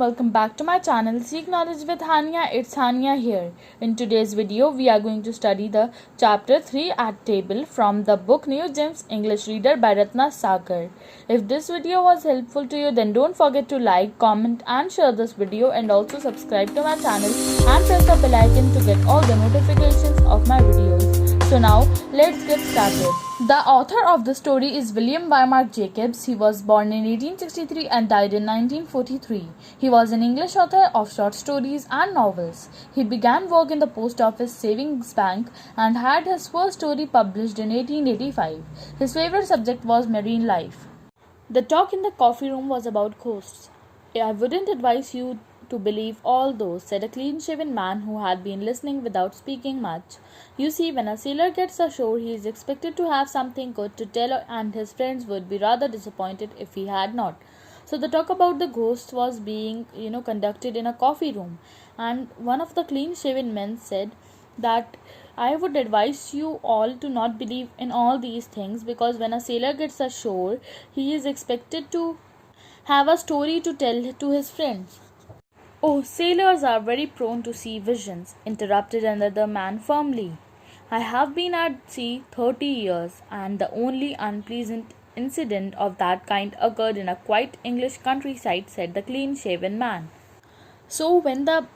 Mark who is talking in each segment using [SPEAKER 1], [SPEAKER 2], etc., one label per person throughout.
[SPEAKER 1] welcome back to my channel Seek Knowledge with Hania. It's Hania here. In today's video, we are going to study the chapter 3 at table from the book New Gems English Reader by Ratna Sagar. If this video was helpful to you, then don't forget to like, comment and share this video, and also subscribe to my channel and press the bell icon to get all the notifications of my videos. So now, let's get started. The author of the story is William Waymark Jacobs. He was born in 1863 and died in 1943. He was an English author of short stories and novels. He began work in the Post Office Savings Bank and had his first story published in 1885. His favorite subject was marine life. The talk in the coffee room was about ghosts. I wouldn't advise you to believe all those, said a clean-shaven man who had been listening without speaking much. You see, when a sailor gets ashore, he is expected to have something good to tell, and his friends would be rather disappointed if he had not. So the talk about the ghosts was being, conducted in a coffee room, and one of the clean-shaven men said that I would advise you all to not believe in all these things, because when a sailor gets ashore, he is expected to have a story to tell to his friends. Oh, sailors are very prone to see visions, interrupted another man firmly. I have been at sea 30 years, and the only unpleasant incident of that kind occurred in a quiet English countryside, said the clean-shaven man. So when the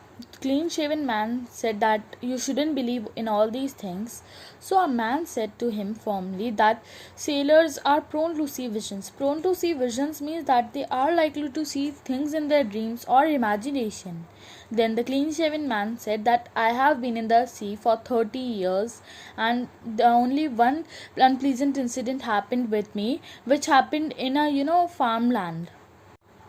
[SPEAKER 1] clean-shaven man said that you shouldn't believe in all these things, so a man said to him firmly that sailors are prone to see visions. Prone to see visions means that they are likely to see things in their dreams or imagination. Then the clean-shaven man said that I have been in the sea for 30 years, and the only one unpleasant incident happened with me, which happened in a farmland.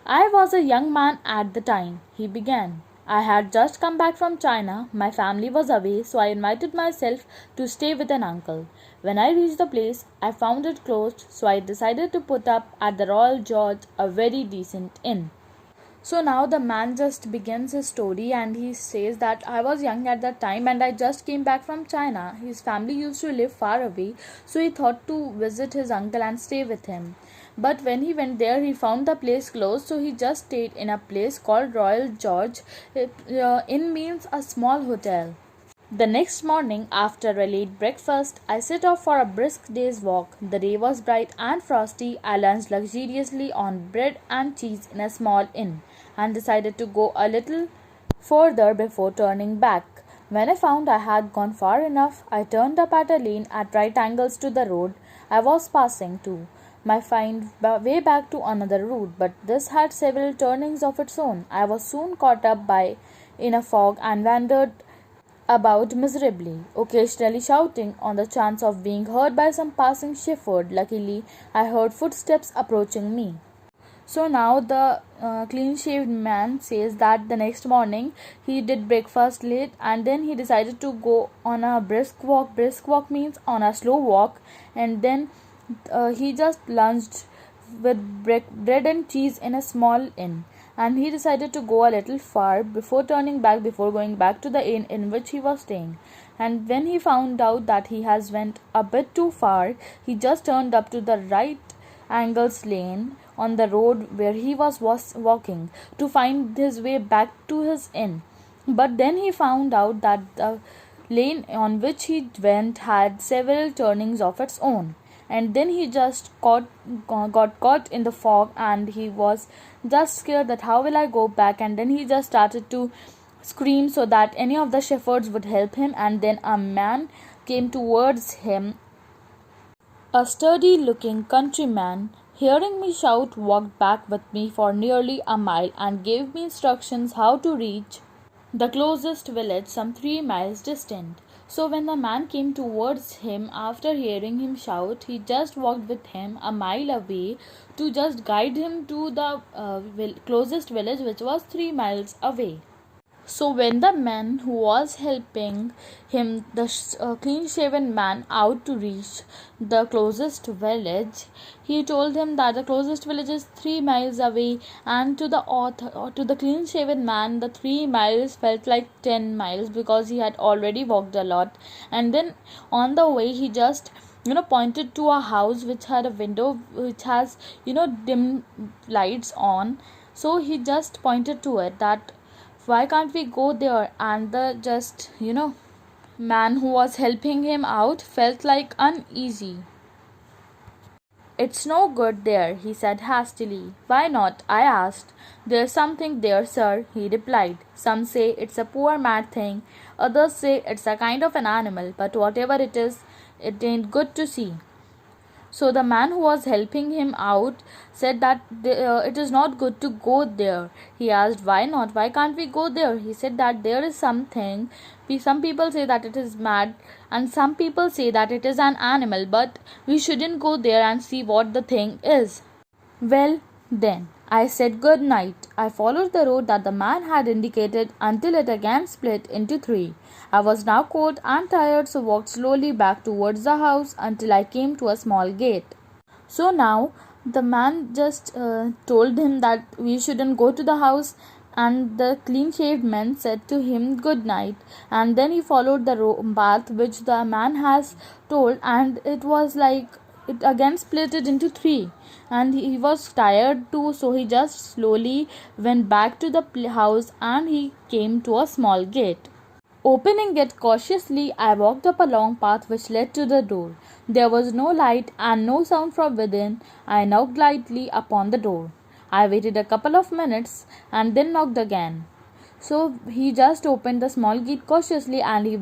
[SPEAKER 1] I was a young man at the time, he began. I had just come back from China. My family was away, so I invited myself to stay with an uncle. When I reached the place, I found it closed, so I decided to put up at the Royal George, a very decent inn. So now the man just begins his story, and he says that I was young at that time and I just came back from China. His family used to live far away, so he thought to visit his uncle and stay with him. But when he went there, he found the place closed, so he just stayed in a place called Royal George. Inn means a small hotel. The next morning, after a late breakfast, I set off for a brisk day's walk. The day was bright and frosty. I lunched luxuriously on bread and cheese in a small inn, and decided to go a little further before turning back. When I found I had gone far enough, I turned up at a lane at right angles to the road I was passing to. My find way back to another route, but this had several turnings of its own. I was soon caught up in a fog and wandered about miserably, occasionally shouting on the chance of being heard by some passing shepherd. Luckily, I heard footsteps approaching me. So now the clean-shaved man says that the next morning he did breakfast late, and then he decided to go on a brisk walk. Brisk walk means on a slow walk, and then he just lunched with bread and cheese in a small inn, and he decided to go a little far before going back to the inn in which he was staying. And when he found out that he has went a bit too far, he just turned up to the right angles lane on the road where he was walking to find his way back to his inn. But then he found out that the lane on which he went had several turnings of its own, and then he just got caught in the fog, and he was just scared that how will I go back. And then he just started to scream so that any of the shepherds would help him, and then a man came towards him, a sturdy-looking countryman. Hearing me shout, walked back with me for nearly a mile and gave me instructions how to reach the closest village some 3 miles distant. So when the man came towards him after hearing him shout, he just walked with him a mile away to just guide him to the closest village, which was 3 miles away. So when the man who was helping him, the clean-shaven man, out to reach the closest village, he told him that the closest village is 3 miles away, and to the clean-shaven man, the 3 miles felt like 10 miles because he had already walked a lot. And then on the way, he just pointed to a house which had a window which has dim lights on. So he just pointed to it that why can't we go there, and the just man who was helping him out felt like uneasy. It's no good there, he said hastily. Why not? I asked. There's something there, sir, he replied. Some say it's a poor mad thing, others say it's a kind of an animal, but whatever it is, it ain't good to see. So the man who was helping him out said that it is not good to go there. He asked, why not? Why can't we go there? He said that there is something. Some people say that it is mad, and some people say that it is an animal, but we shouldn't go there and see what the thing is. Well, then, I said good night. I followed the road that the man had indicated until it again split into three. I was now cold and tired, so walked slowly back towards the house until I came to a small gate. So now the man just told him that we shouldn't go to the house, and the clean shaved man said to him good night, and then he followed the path which the man has told, and it was like it again split it into three, and he was tired too, so he just slowly went back to the house, and he came to a small gate. Opening it cautiously, I walked up a long path which led to the door. There was no light and no sound from within. I knocked lightly upon the door. I waited a couple of minutes and then knocked again. So he just opened the small gate cautiously, and he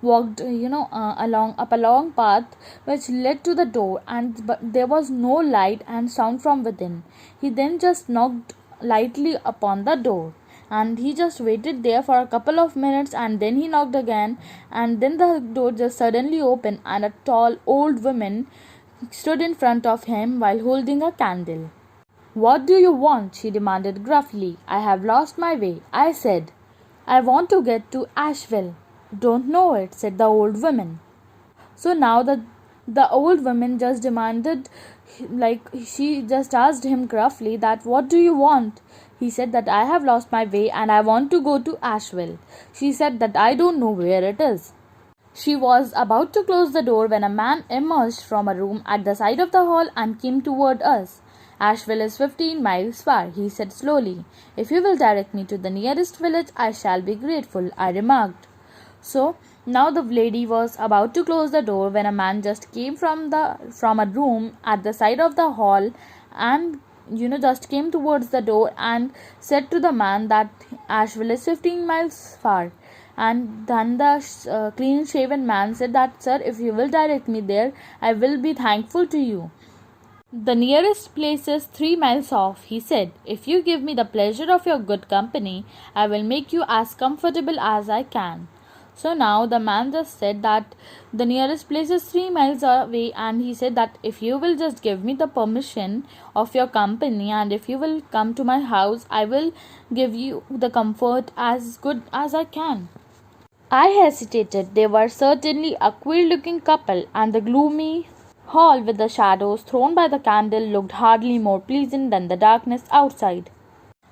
[SPEAKER 1] walked along up a long path which led to the door, but there was no light and sound from within. He then just knocked lightly upon the door, and he just waited there for a couple of minutes, and then he knocked again, and then the door just suddenly opened, and a tall old woman stood in front of him while holding a candle. What do you want? She demanded gruffly. I have lost my way, I said. I want to get to Asheville. Don't know it, said the old woman. So now the old woman just demanded, like she just asked him gruffly that what do you want? He said that I have lost my way and I want to go to Asheville. She said that I don't know where it is. She was about to close the door when a man emerged from a room at the side of the hall and came toward us. Asheville is 15 miles far, he said slowly. If you will direct me to the nearest village, I shall be grateful, I remarked. So now the lady was about to close the door when a man just came from a room at the side of the hall, and just came towards the door and said to the man that Asheville is 15 miles far. And then the clean shaven man said that, sir, if you will direct me there, I will be thankful to you. The nearest place is 3 miles off, he said. If you give me the pleasure of your good company, I will make you as comfortable as I can. So now the man just said that the nearest place is 3 miles away, and he said that if you will just give me the permission of your company and if you will come to my house, I will give you the comfort as good as I can. I hesitated. They were certainly a queer-looking couple, and the gloomy hall with the shadows thrown by the candle looked hardly more pleasant than the darkness outside.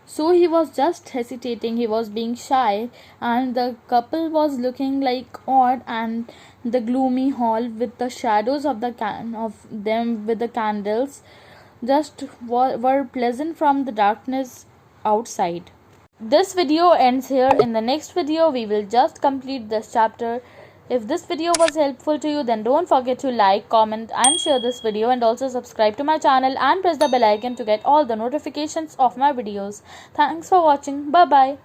[SPEAKER 1] So he was just hesitating, he was being shy, and the couple was looking like odd, and the gloomy hall with the shadows of them with the candles just were pleasant from the darkness outside. This video ends here. In the next video we will just complete this chapter. If this video was helpful to you, then don't forget to like, comment and share this video, and also subscribe to my channel and press the bell icon to get all the notifications of my videos. Thanks for watching. Bye bye.